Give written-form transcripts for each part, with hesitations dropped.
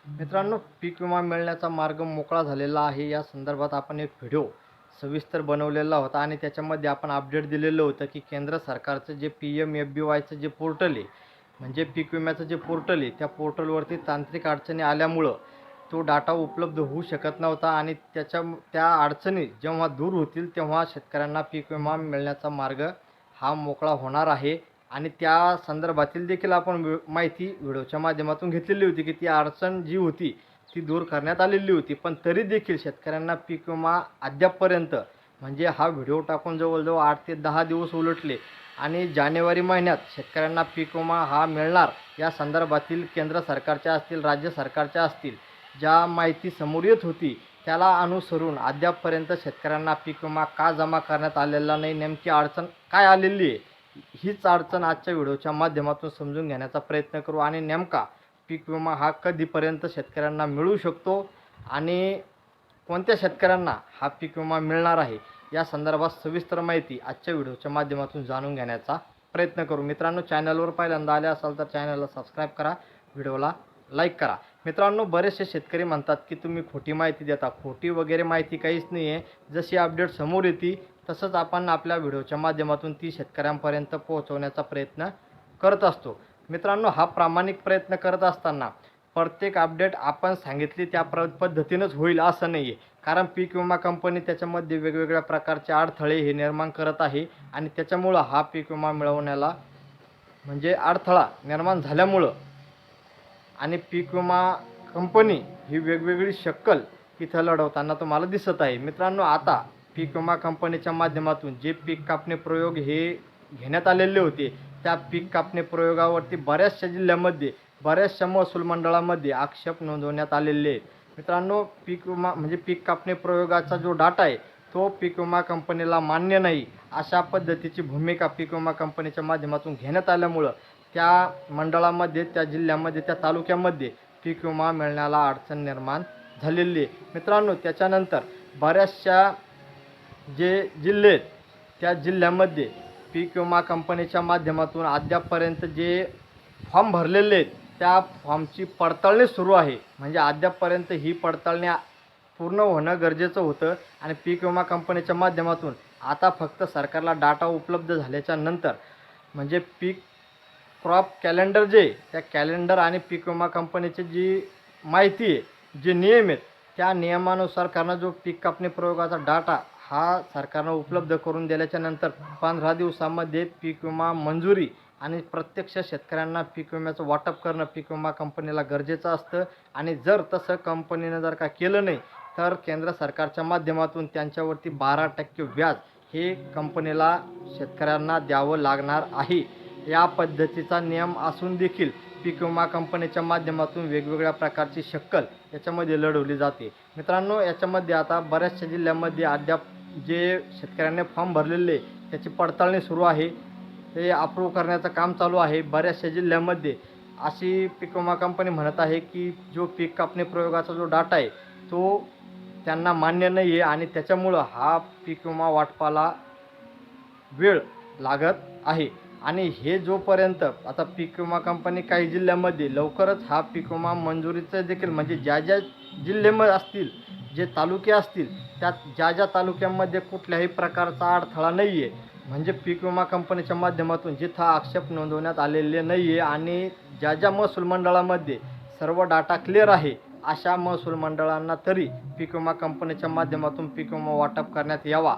मित्रांनो, पीक विमा मिळण्याचा मार्ग मोकळा झालेला आहे. या संदर्भात आपण एक व्हिडिओ सविस्तर बनवलेला होता आणि त्याच्यामध्ये आपण अपडेट दिलेलं होतं की केंद्र सरकारचं जे PMFBYचं जे पोर्टल आहे, म्हणजे पीक विम्याचं जे पोर्टल आहे, त्या पोर्टलवरती तांत्रिक अडचणी आल्यामुळं तो डाटा उपलब्ध होऊ शकत नव्हता आणि त्या अडचणी जेव्हा दूर होतील तेव्हा शेतकऱ्यांना पीक विमा मिळण्याचा मार्ग हा मोकळा होणार आहे. आणि त्या संदर्भातील देखील आपण माहिती व्हिडिओच्या माध्यमातून घेतलेली होती की ती अडचण जी होती ती दूर करण्यात आलेली होती. पण तरी देखील शेतकऱ्यांना पीक विमा अद्यापपर्यंत, म्हणजे हा व्हिडिओ टाकून जवळजवळ 8 ते 10 दिवस उलटले आणि जानेवारी महिन्यात शेतकऱ्यांना पीक विमा हा मिळणार या संदर्भातील केंद्र सरकारच्या असतील, राज्य सरकारच्या असतील, ज्या माहिती समोर येत होती त्याला अनुसरून अद्यापपर्यंत शेतकऱ्यांना पीक विमा का जमा करण्यात आलेला नाही, नेमकी अडचण काय आलेली आहे, हीच अडचण आजच्या व्हिडिओच्या माध्यमातून समजून घेण्याचा प्रयत्न करू. आणि नेमका पीक विमा हा कधीपर्यंत शेतकऱ्यांना मिळू शकतो आणि कोणत्या शेतकऱ्यांना हा पीक विमा मिळणार आहे या संदर्भात सविस्तर माहिती आजच्या व्हिडिओच्या माध्यमातून जाणून घेण्याचा प्रयत्न करू. मित्रांनो, चॅनलवर पहिल्यांदा आले असाल तर चॅनलला सबस्क्राईब करा, व्हिडिओला लाईक करा. मित्रांनो, बरेचसे शेतकरी म्हणतात की तुम्ही खोटी माहिती देता. खोटी वगैरे माहिती काहीच नाही आहे. जशी अपडेट समोर येते तसंच आपण आपल्या व्हिडिओच्या माध्यमातून ती शेतकऱ्यांपर्यंत पोहोचवण्याचा प्रयत्न करत असतो. मित्रांनो, हा प्रामाणिक प्रयत्न करत असताना प्रत्येक अपडेट आपण सांगितली त्या पद्धतीनंच होईल असं नाही आहे. कारण पीक विमा कंपनी त्याच्यामध्ये वेगवेगळ्या प्रकारचे अडथळे हे निर्माण करत आहे आणि त्याच्यामुळं हा पीक विमा मिळवण्याला म्हणजे अडथळा निर्माण झाल्यामुळं आणि पीक विमा कंपनी ही वेगवेगळी शक्कल इथं लढवताना तुम्हाला दिसत आहे. मित्रांनो, आता पीक विमा कंपनीच्या माध्यमातून जे पीक कापणी प्रयोग हे घेण्यात आलेले होते, त्या पीक कापणी प्रयोगावरती बऱ्याचशा जिल्ह्यामध्ये, बऱ्याचशा महसूल मंडळामध्ये आक्षेप नोंदवण्यात आलेले आहेत. मित्रांनो, पीक विमा म्हणजे पीक कापणी प्रयोगाचा जो डाटा आहे तो पीक विमा कंपनीला मान्य नाही अशा पद्धतीची भूमिका पीक विमा कंपनीच्या माध्यमातून घेण्यात आल्यामुळं त्या मंडळामध्ये, त्या जिल्ह्यामध्ये, त्या तालुक्यामध्ये पीक विमा मिळण्याला अडचण निर्माण झालेली आहे. मित्रांनो, त्याच्यानंतर बऱ्याचशा जे जिल्हे आहेत त्या जिल्ह्यामध्ये पीक विमा कंपनीच्या माध्यमातून अद्यापपर्यंत जे फॉर्म भरलेले आहेत त्या फॉर्मची पडताळणी सुरू आहे. म्हणजे अद्यापपर्यंत ही पडताळणी पूर्ण होणं गरजेचं होतं आणि पीक विमा कंपनीच्या माध्यमातून आता फक्त सरकारला डाटा उपलब्ध झाल्याच्या नंतर, म्हणजे पीक क्रॉप कॅलेंडर जे आहे त्या कॅलेंडर आणि पीक विमा कंपनीची जी माहिती आहे, जे नियम आहेत, त्या नियमानुसार कारण जो पीक कापणी प्रयोगाचा डाटा हा सरकारनं उपलब्ध करून दिल्याच्या नंतर 15 दिवसामध्ये पीक विमा मंजुरी आणि प्रत्यक्ष शेतकऱ्यांना पीक विम्याचं वाटप करणं पीक विमा कंपनीला गरजेचं असतं. आणि जर तसं कंपनीनं जर का केलं नाही तर केंद्र सरकारच्या माध्यमातून त्यांच्यावरती 12% व्याज हे कंपनीला शेतकऱ्यांना द्यावं लागणार आहे. या पद्धतीचा नियम असून देखील पीक विमा कंपनीच्या माध्यमातून वेगवेगळ्या प्रकारची शक्कल याच्यामध्ये लढवली जाते. मित्रांनो, याच्यामध्ये आता बऱ्याचशा जिल्ह्यामध्ये अद्याप जे शेतकऱ्यांनी फॉर्म भरलेले त्याची पडताळणी सुरू आहे, ते अप्रूव्ह करण्याचं काम चालू आहे. बऱ्याचशा जिल्ह्यामध्ये अशी पीक विमा कंपनी म्हणत आहे की जो पीक कापणी प्रयोगाचा जो डाटा आहे तो त्यांना मान्य नाही आहे आणि त्याच्यामुळं हा पीक विमा वाटपाला वेळ लागत आहे. आणि हे जोपर्यंत आता पीक विमा कंपनी काही जिल्ह्यामध्ये लवकरच हा पीक विमा मंजुरीचं देखील, म्हणजे ज्या ज्या जिल्ह्यामध्ये असतील, जे तालुके असतील, त्यात ज्या ज्या तालुक्यांमध्ये कुठल्याही प्रकारचा अडथळा नाही आहे, म्हणजे पीक विमा कंपनीच्या माध्यमातून जिथं आक्षेप नोंदवण्यात आलेले नाही आहे आणि ज्या ज्या महसूल मंडळामध्ये सर्व डाटा क्लिअर आहे अशा महसूल मंडळांना तरी पीक विमा कंपनीच्या माध्यमातून पीक विमा वाटप करण्यात यावा,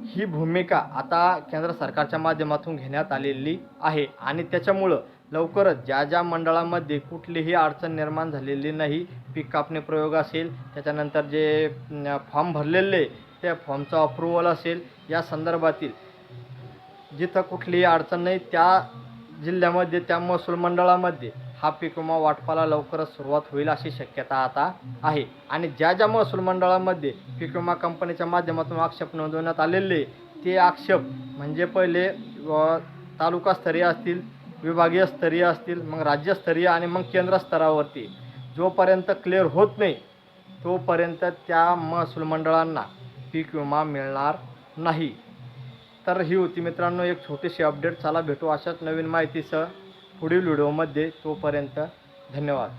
ही भूमिका आता केंद्र सरकारच्या माध्यमातून घेण्यात आलेली आहे. आणि त्याच्यामुळं लवकरच ज्या ज्या मंडळामध्ये कुठलीही अडचण निर्माण झालेली नाही, पीक कापणी प्रयोग असेल, त्याच्यानंतर जे फॉर्म भरलेले त्या फॉर्मचं अप्रूव्हल असेल, या संदर्भातील जिथं कुठलीही अडचण नाही त्या जिल्ह्यामध्ये, त्या महसूल मंडळामध्ये हा पीक विमा वाटपाला लवकरच सुरुवात होईल अशी शक्यता आता आहे. आणि ज्या ज्या महसूल मंडळामध्ये पीक विमा कंपनीच्या माध्यमातून आक्षेप नोंदवण्यात आलेले ते आक्षेप म्हणजे पहिले तालुकास्तरीय असतील, विभागीय स्तरीय असतील, मग राज्यस्तरीय आणि मग केंद्र स्तरावरती जोपर्यंत क्लिअर होत नाही तोपर्यंत त्या महसूल मंडळांना पीक विमा मिळणार नाही. तर ही होती मित्रांनो एक छोटीशी अपडेट. चला भेटू अशाच नवीन माहितीसह पुढील व्हिडिओमध्ये. तोपर्यंत धन्यवाद.